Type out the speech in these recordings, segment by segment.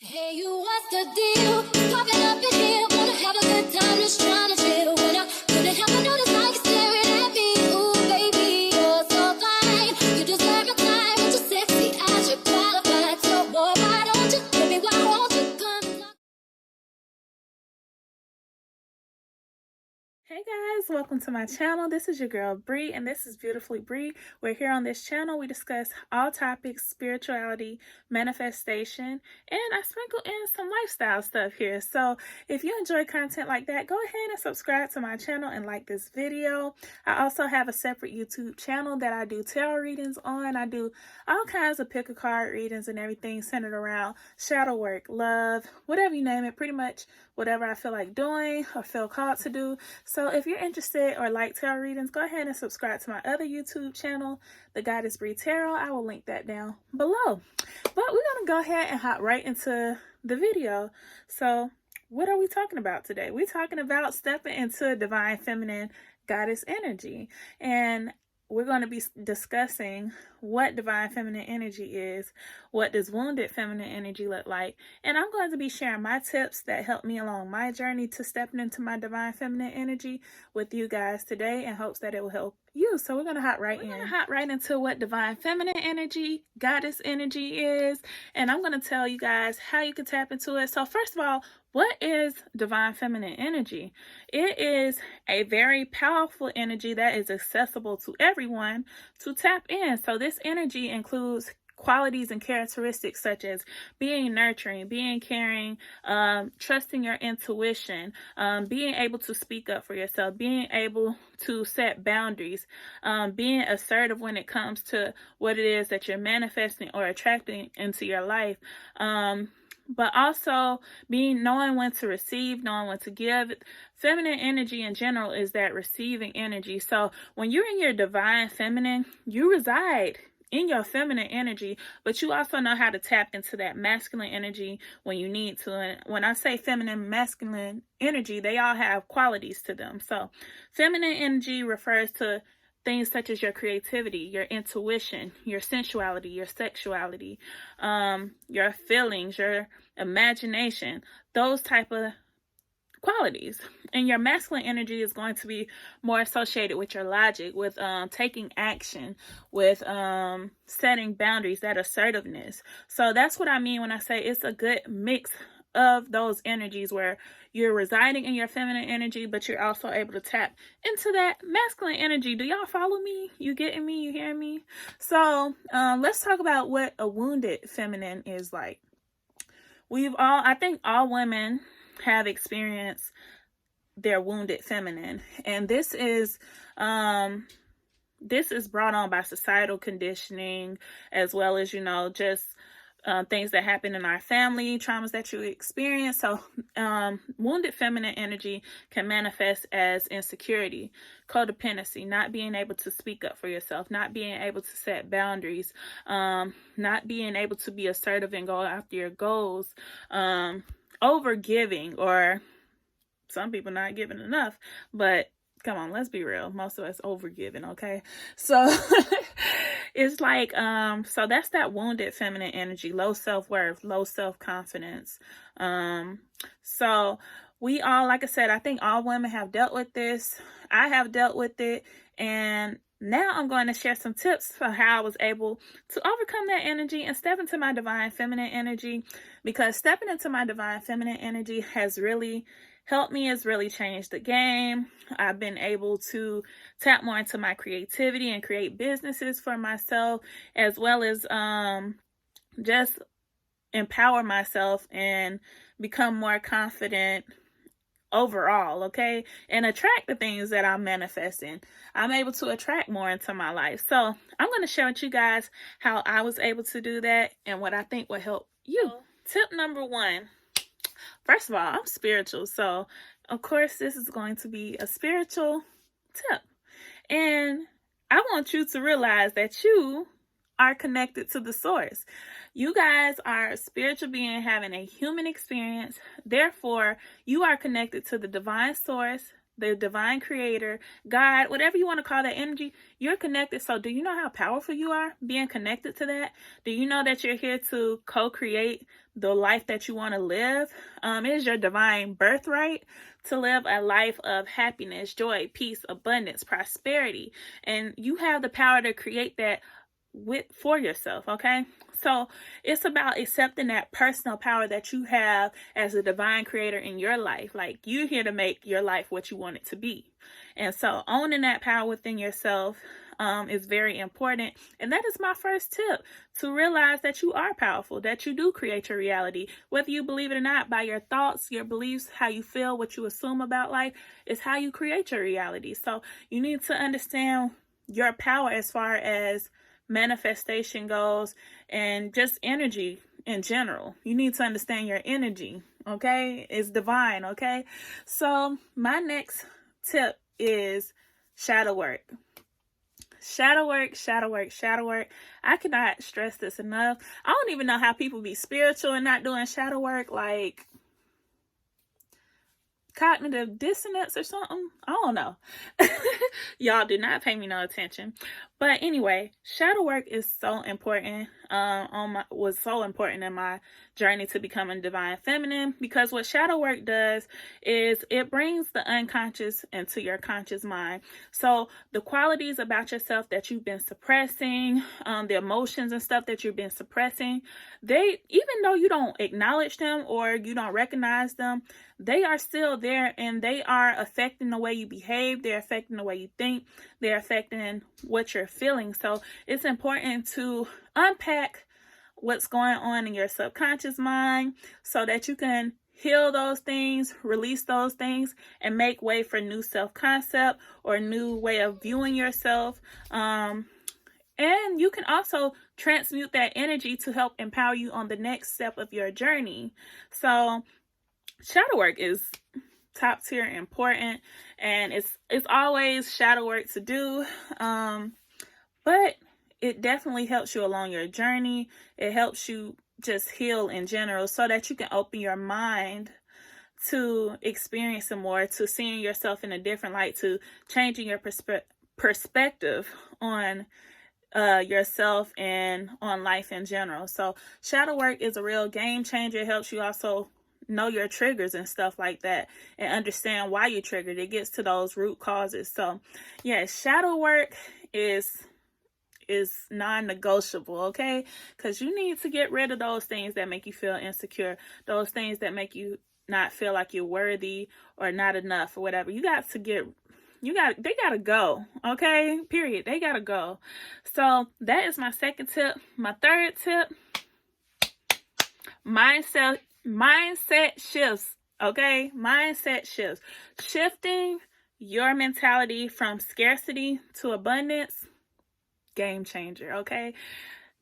Hey, you, what's the deal? Popping up in here, wanna have a good time, just trying to chill. When I couldn't help but notice how you're staring at me. Ooh, baby, you're so fine. You deserve my time, but you're sexy as you're qualified. So, boy, why don't you, baby, why won't you come talk? Hey guys, welcome to my channel. This is your girl Bree, and this is Beautifully Bree. We're here on this channel. We discuss all topics, spirituality, manifestation, and I sprinkle in some lifestyle stuff here. So if you enjoy content like that, go ahead and subscribe to my channel and like this video. I also have a separate YouTube channel that I do tarot readings on. I do all kinds of pick a card readings and everything centered around shadow work, love, whatever you name it, pretty much whatever I feel like doing or feel called to do. So if you're interested or like tarot readings, go ahead and subscribe to my other YouTube channel, The Goddess Bree Tarot. I will link that down below. But we're going to go ahead and hop right into the video. So what are we talking about today? We're talking about stepping into divine feminine goddess energy. And we're going to be discussing what divine feminine energy is, what does wounded feminine energy look like, and I'm going to be sharing my tips that helped me along my journey to stepping into my divine feminine energy with you guys today in hopes that it will help you. So we're going to hop right into what divine feminine energy, goddess energy is, and I'm going to tell you guys how you can tap into it. So first of all, what is divine feminine energy? It is a very powerful energy that is accessible to everyone to tap in. So this energy includes qualities and characteristics such as being nurturing, being caring, trusting your intuition, being able to speak up for yourself, being able to set boundaries, being assertive when it comes to what it is that you're manifesting or attracting into your life. But also knowing when to receive, knowing when to give. Feminine energy in general is that receiving energy. So when you're in your divine feminine, you reside in your feminine energy, but you also know how to tap into that masculine energy when you need to. And when I say feminine, masculine energy, they all have qualities to them. So feminine energy refers to things such as your creativity, your intuition, your sensuality, your sexuality, your feelings, your imagination, those type of qualities. And your masculine energy is going to be more associated with your logic, with taking action, with setting boundaries, that assertiveness. So that's what I mean when I say it's a good mix of those energies where you're residing in your feminine energy, but you're also able to tap into that masculine energy. Do y'all follow me? You getting me? You hearing me? So let's talk about what a wounded feminine is like. I think all women have experienced their wounded feminine, and this is brought on by societal conditioning, as well as just things that happen in our family, traumas that you experience. So wounded feminine energy can manifest as insecurity, codependency, not being able to speak up for yourself, not being able to set boundaries, not being able to be assertive and go after your goals, over giving, or some people not giving enough. But come on, let's be real. Most of us over giving, okay? So it's like, so that's that wounded feminine energy, low self-worth, low self-confidence. So we all, like I said, I think all women have dealt with this. I have dealt with it. And now I'm going to share some tips for how I was able to overcome that energy and step into my divine feminine energy, because stepping into my divine feminine energy has really helped me. Has really changed the game. I've been able to tap more into my creativity and create businesses for myself, as well as just empower myself and become more confident overall, okay, and attract the things that I'm manifesting. I'm able to attract more into my life. So I'm going to share with you guys how I was able to do that and what I think will help you. Tip number 1. First of all, I'm spiritual, so of course this is going to be a spiritual tip. And I want you to realize that you are connected to the source. You guys are a spiritual being having a human experience. Therefore, you are connected to the divine source, the divine creator, God, whatever you want to call that energy, you're connected. So do you know how powerful you are being connected to that? Do you know that you're here to co-create the life that you want to live? It is your divine birthright to live a life of happiness, joy, peace, abundance, prosperity. And you have the power to create that for yourself, okay? So it's about accepting that personal power that you have as a divine creator in your life. Like, you're here to make your life what you want it to be. And so owning that power within yourself is very important. And that is my first tip, to realize that you are powerful, that you do create your reality. Whether you believe it or not, by your thoughts, your beliefs, how you feel, what you assume about life is how you create your reality. So you need to understand your power as far as manifestation goes, and just energy in general. You need to understand your energy, okay? It's divine, okay? So my next tip is shadow work. Shadow work, shadow work, shadow work. I cannot stress this enough. I don't even know how people be spiritual and not doing shadow work, like cognitive dissonance or something. I don't know. Y'all do not pay me no attention. But anyway, shadow work is so important. Was so important in my journey to becoming divine feminine, because what shadow work does is it brings the unconscious into your conscious mind. So the qualities about yourself that you've been suppressing, the emotions and stuff that you've been suppressing, they, even though you don't acknowledge them or you don't recognize them, they are still there, and they are affecting the way you behave. They're affecting the way you think. They're affecting what you're feeling. So it's important to unpack what's going on in your subconscious mind so that you can heal those things, release those things, and make way for new self-concept or a new way of viewing yourself. And you can also transmute that energy to help empower you on the next step of your journey. So shadow work is top tier important, and it's always shadow work to do, but it definitely helps you along your journey. It helps you just heal in general so that you can open your mind to experiencing more, to seeing yourself in a different light, to changing your perspective on yourself and on life in general. So shadow work is a real game changer. It helps you also know your triggers and stuff like that, and understand why you triggered. It gets to those root causes. So yeah, shadow work is non-negotiable, okay? Because you need to get rid of those things that make you feel insecure, those things that make you not feel like you're worthy or not enough or whatever. They gotta go, okay? Period. They gotta go. So that is my second tip. My third tip, mindset shifts, okay? Mindset shifts. Shifting your mentality from scarcity to abundance, game changer, okay?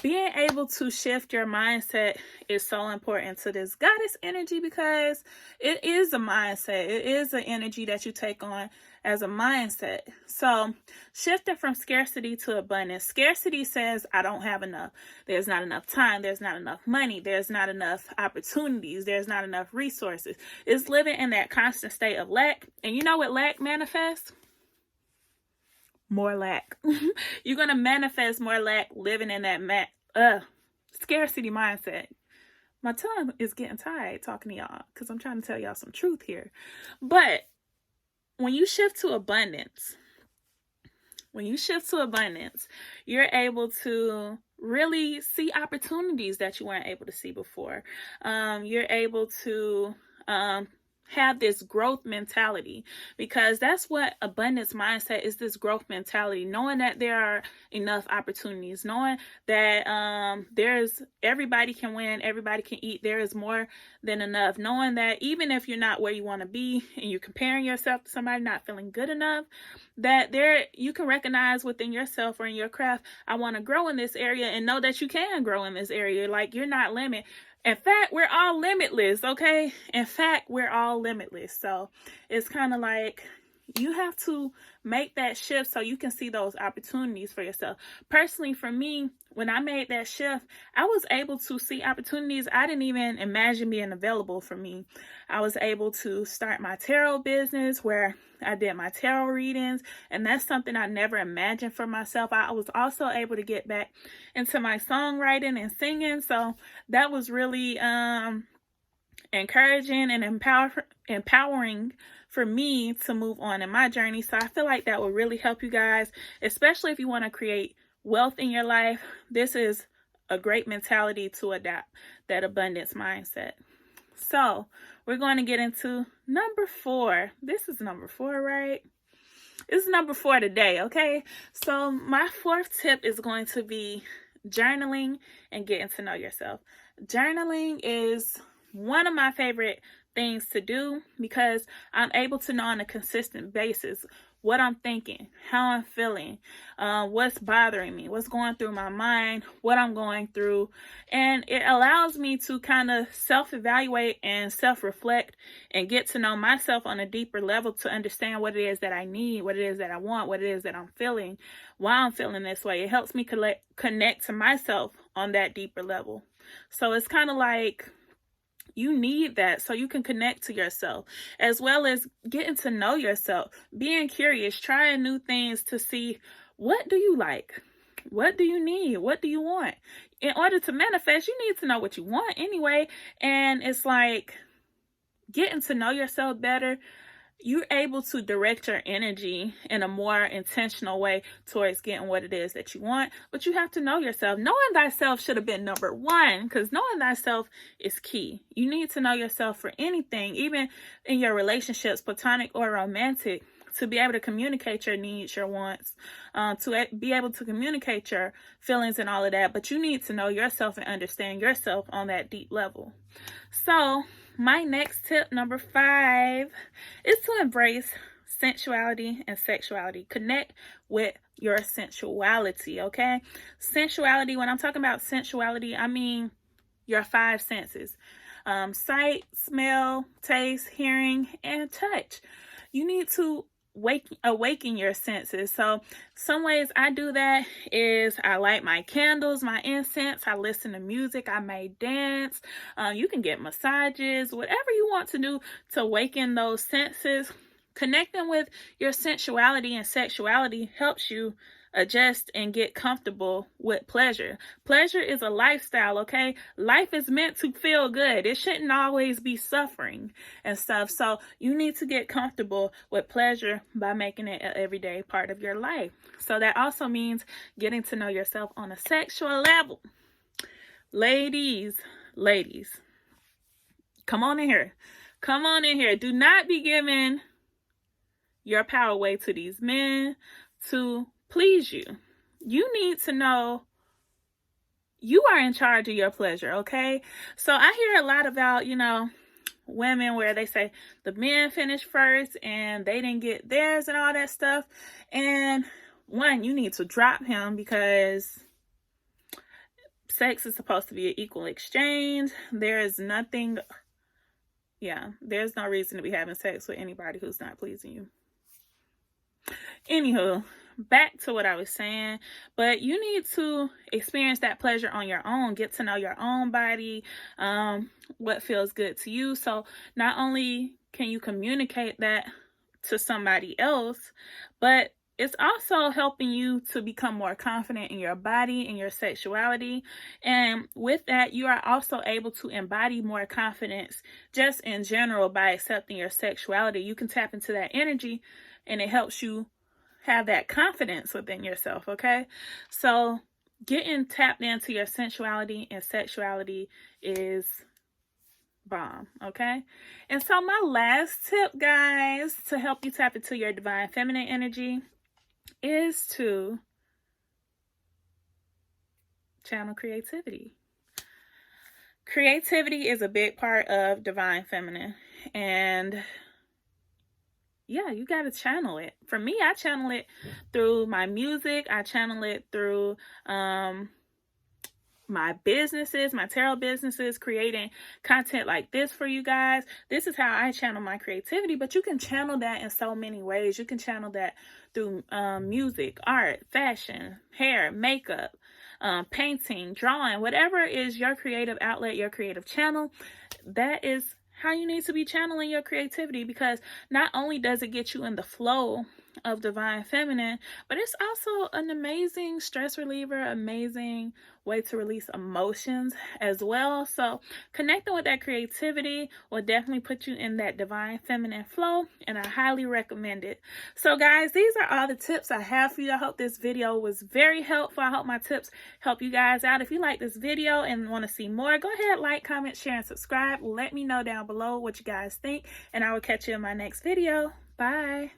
Being able to shift your mindset is so important to this goddess energy, because it is a mindset. It is an energy that you take on as a mindset. So shifting from scarcity to abundance. Scarcity says, I don't have enough. There's not enough time. There's not enough money. There's not enough opportunities. There's not enough resources. It's living in that constant state of lack. And you know what lack manifests? More lack. You're going to manifest more lack living in that scarcity mindset. My tongue is getting tired talking to y'all because I'm trying to tell y'all some truth here. But when you shift to abundance, you're able to really see opportunities that you weren't able to see before. You're able to have this growth mentality, because that's what abundance mindset is, this growth mentality, knowing that there are enough opportunities, knowing that everybody can win, everybody can eat, there is more than enough, knowing that even if you're not where you want to be and you're comparing yourself to somebody not feeling good enough, that you can recognize within yourself or in your craft, I want to grow in this area, and know that you can grow in this area. Like, you're not limited. In fact, we're all limitless, okay? In fact, we're all limitless. So it's kind of like you have to make that shift so you can see those opportunities for yourself. Personally, for me, when I made that shift, I was able to see opportunities I didn't even imagine being available for me. I was able to start my tarot business where I did my tarot readings, and that's something I never imagined for myself. I was also able to get back into my songwriting and singing, so that was really encouraging and empowering for me to move on in my journey. So I feel like that will really help you guys, especially if you want to create wealth in your life. This is a great mentality to adapt, that abundance mindset. So we're going to get into number 4. This is number 4, right? This is number 4 today, okay? So my 4th tip is going to be journaling and getting to know yourself. Journaling is one of my favorite things to do because I'm able to know on a consistent basis what I'm thinking, how I'm feeling, what's bothering me, what's going through my mind, what I'm going through. And it allows me to kind of self-evaluate and self-reflect and get to know myself on a deeper level to understand what it is that I need, what it is that I want, what it is that I'm feeling, why I'm feeling this way. It helps me connect to myself on that deeper level. So it's kind of like you need that so you can connect to yourself, as well as getting to know yourself, being curious, trying new things to see, what do you like? What do you need? What do you want? In order to manifest, you need to know what you want anyway. And it's like getting to know yourself better. You're able to direct your energy in a more intentional way towards getting what it is that you want. But you have to know yourself. Knowing thyself should have been number 1, because knowing thyself is key. You need to know yourself for anything, even in your relationships, platonic or romantic, to be able to communicate your needs, your wants, to be able to communicate your feelings and all of that. But you need to know yourself and understand yourself on that deep level. So my next tip, number 5, is to embrace sensuality and sexuality. Connect with your sensuality, okay? Sensuality, when I'm talking about sensuality, I mean your 5 senses. Sight, smell, taste, hearing, and touch. You need to awaken your senses. So some ways I do that is I light my candles, my incense, I listen to music, I may dance, you can get massages, whatever you want to do to awaken those senses. Connecting with your sensuality and sexuality helps you adjust and get comfortable with pleasure. Pleasure is a lifestyle, okay? Life is meant to feel good. It shouldn't always be suffering and stuff. So you need to get comfortable with pleasure by making it an everyday part of your life. So that also means getting to know yourself on a sexual level. Ladies, come on in here. Come on in here. Do not be giving your power away to these men to please you. You need to know you are in charge of your pleasure, okay? So I hear a lot about, women where they say the men finished first and they didn't get theirs and all that stuff. And one, you need to drop him because sex is supposed to be an equal exchange. There's no reason to be having sex with anybody who's not pleasing you. Anywho, back to what I was saying, but you need to experience that pleasure on your own, get to know your own body, what feels good to you. So not only can you communicate that to somebody else, but it's also helping you to become more confident in your body and your sexuality. And with that, you are also able to embody more confidence just in general by accepting your sexuality. You can tap into that energy and it helps you have that confidence within yourself, okay? So getting tapped into your sensuality and sexuality is bomb, okay? And so my last tip, guys, to help you tap into your divine feminine energy is to channel creativity. Creativity is a big part of divine feminine, and yeah, you got to channel it. For me, I channel it through my music. I channel it through my businesses, my tarot businesses, creating content like this for you guys. This is how I channel my creativity, but you can channel that in so many ways. You can channel that through music, art, fashion, hair, makeup, painting, drawing, whatever is your creative outlet, your creative channel. That is how you need to be channeling your creativity, because not only does it get you in the flow of divine feminine, but it's also an amazing stress reliever, amazing way to release emotions as well. So connecting with that creativity will definitely put you in that divine feminine flow, and I highly recommend it. So guys, these are all the tips I have for you. I hope this video was very helpful. I hope my tips help you guys out. If you like this video and want to see more, go ahead, like, comment, share, and subscribe. Let me know down below what you guys think, and I will catch you in my next video. Bye.